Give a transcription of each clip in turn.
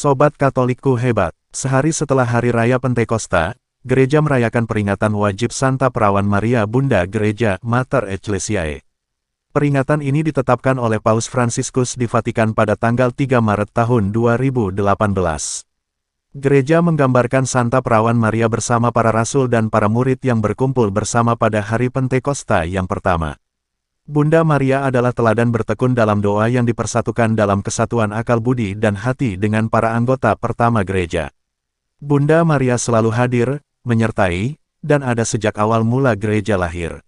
Sobat Katolikku hebat, sehari setelah Hari Raya Pentakosta, gereja merayakan peringatan wajib Santa Perawan Maria Bunda Gereja Mater Ecclesiae. Peringatan ini ditetapkan oleh Paus Fransiskus di Vatikan pada tanggal 3 Maret tahun 2018. Gereja menggambarkan Santa Perawan Maria bersama para rasul dan para murid yang berkumpul bersama pada hari Pentakosta yang pertama. Bunda Maria adalah teladan bertekun dalam doa yang dipersatukan dalam kesatuan akal budi dan hati dengan para anggota pertama gereja. Bunda Maria selalu hadir, menyertai, dan ada sejak awal mula gereja lahir.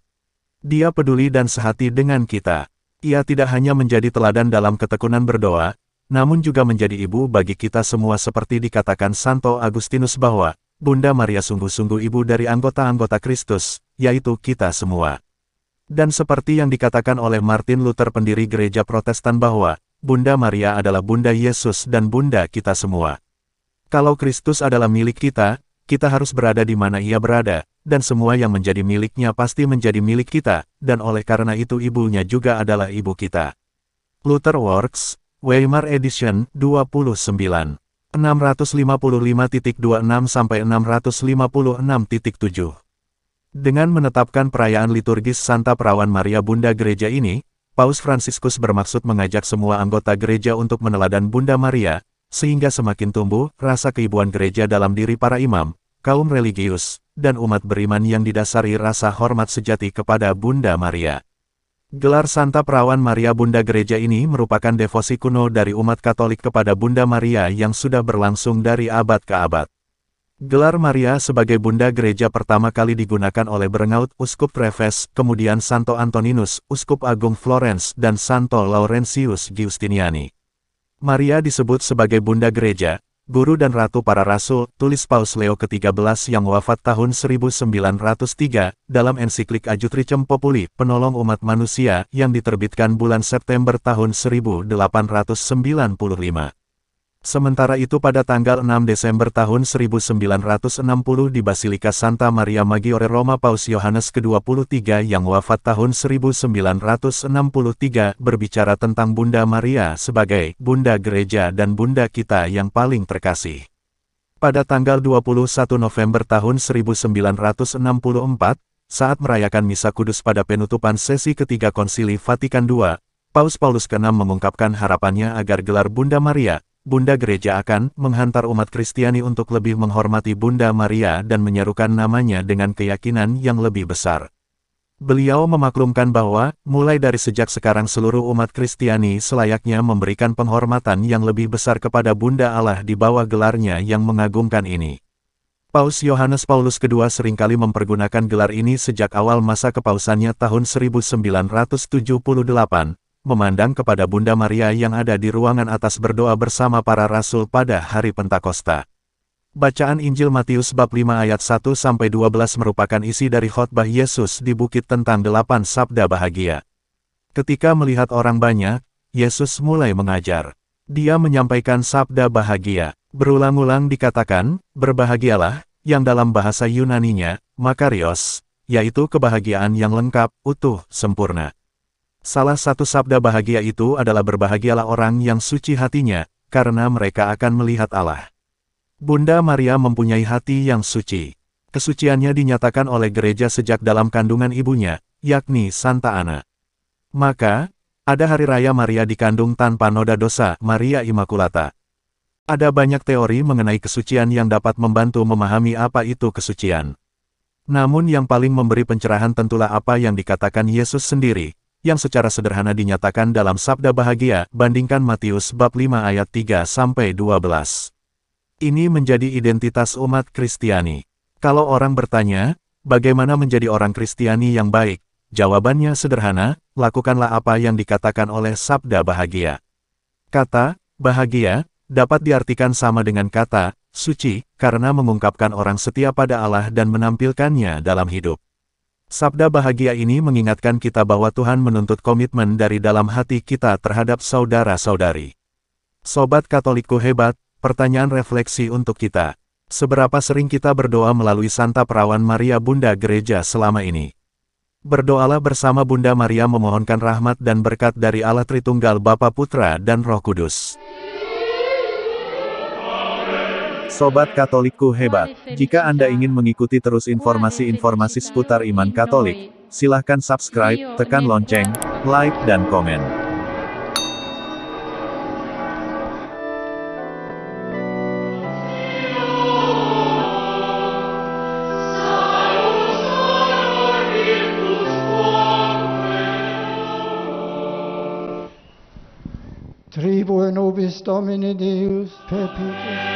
Dia peduli dan sehati dengan kita. Ia tidak hanya menjadi teladan dalam ketekunan berdoa, namun juga menjadi ibu bagi kita semua seperti dikatakan Santo Agustinus bahwa, Bunda Maria sungguh-sungguh ibu dari anggota-anggota Kristus, yaitu kita semua. Dan seperti yang dikatakan oleh Martin Luther pendiri gereja Protestan bahwa, Bunda Maria adalah Bunda Yesus dan Bunda kita semua. Kalau Kristus adalah milik kita harus berada di mana Ia berada, dan semua yang menjadi miliknya pasti menjadi milik kita, dan oleh karena itu ibunya juga adalah ibu kita. Luther Works, Weimar Edition, 29. 655.26-656.7. Dengan menetapkan perayaan liturgis Santa Perawan Maria Bunda Gereja ini, Paus Fransiskus bermaksud mengajak semua anggota gereja untuk meneladan Bunda Maria, sehingga semakin tumbuh rasa keibuan gereja dalam diri para imam, kaum religius, dan umat beriman yang didasari rasa hormat sejati kepada Bunda Maria. Gelar Santa Perawan Maria Bunda Gereja ini merupakan devosi kuno dari umat Katolik kepada Bunda Maria yang sudah berlangsung dari abad ke abad. Gelar Maria sebagai Bunda Gereja pertama kali digunakan oleh Berengaut Uskup Treves, kemudian Santo Antoninus, Uskup Agung Florence, dan Santo Laurentius Giustiniani. Maria disebut sebagai Bunda Gereja, Guru dan Ratu para Rasul, tulis Paus Leo ke-13 yang wafat tahun 1903, dalam ensiklik Adjutricem Populi, Penolong Umat Manusia, yang diterbitkan bulan September tahun 1895. Sementara itu pada tanggal 6 Desember tahun 1960 di Basilika Santa Maria Maggiore Roma Paus Yohanes ke-23 yang wafat tahun 1963 berbicara tentang Bunda Maria sebagai Bunda Gereja dan Bunda kita yang paling terkasih. Pada tanggal 21 November tahun 1964, saat merayakan Misa Kudus pada penutupan sesi ketiga Konsili Vatikan II, Paus Paulus ke-6 mengungkapkan harapannya agar gelar Bunda Maria, Bunda Gereja akan menghantar umat Kristiani untuk lebih menghormati Bunda Maria dan menyerukan namanya dengan keyakinan yang lebih besar. Beliau memaklumkan bahwa, mulai dari sejak sekarang seluruh umat Kristiani selayaknya memberikan penghormatan yang lebih besar kepada Bunda Allah di bawah gelarnya yang mengagumkan ini. Paus Yohanes Paulus II seringkali mempergunakan gelar ini sejak awal masa kepausannya tahun 1978. Memandang kepada Bunda Maria yang ada di ruangan atas berdoa bersama para rasul pada hari Pentakosta. Bacaan Injil Matius bab 5 ayat 1-12 merupakan isi dari khotbah Yesus di bukit tentang 8 sabda bahagia. Ketika melihat orang banyak, Yesus mulai mengajar. Dia menyampaikan sabda bahagia. Berulang-ulang dikatakan, berbahagialah, yang dalam bahasa Yunaninya, makarios, yaitu kebahagiaan yang lengkap, utuh, sempurna. Salah satu sabda bahagia itu adalah berbahagialah orang yang suci hatinya, karena mereka akan melihat Allah. Bunda Maria mempunyai hati yang suci. Kesuciannya dinyatakan oleh gereja sejak dalam kandungan ibunya, yakni Santa Ana. Maka, ada Hari Raya Maria dikandung tanpa noda dosa, Maria Immaculata. Ada banyak teori mengenai kesucian yang dapat membantu memahami apa itu kesucian. Namun yang paling memberi pencerahan tentulah apa yang dikatakan Yesus sendiri, yang secara sederhana dinyatakan dalam sabda bahagia, bandingkan Matius bab 5 ayat 3-12. Ini menjadi identitas umat Kristiani. Kalau orang bertanya, bagaimana menjadi orang Kristiani yang baik? Jawabannya sederhana, lakukanlah apa yang dikatakan oleh sabda bahagia. Kata, bahagia, dapat diartikan sama dengan kata, suci, karena mengungkapkan orang setia pada Allah dan menampilkannya dalam hidup. Sabda bahagia ini mengingatkan kita bahwa Tuhan menuntut komitmen dari dalam hati kita terhadap saudara-saudari. Sobat Katolikku hebat, pertanyaan refleksi untuk kita. Seberapa sering kita berdoa melalui Santa Perawan Maria Bunda Gereja selama ini? Berdoalah bersama Bunda Maria memohonkan rahmat dan berkat dari Allah Tritunggal Bapa Putra dan Roh Kudus. Sobat Katolikku hebat, jika Anda ingin mengikuti terus informasi-informasi seputar iman Katolik, silahkan subscribe, tekan lonceng, like dan komen. Tribue nobis Domini Deus perpetuus.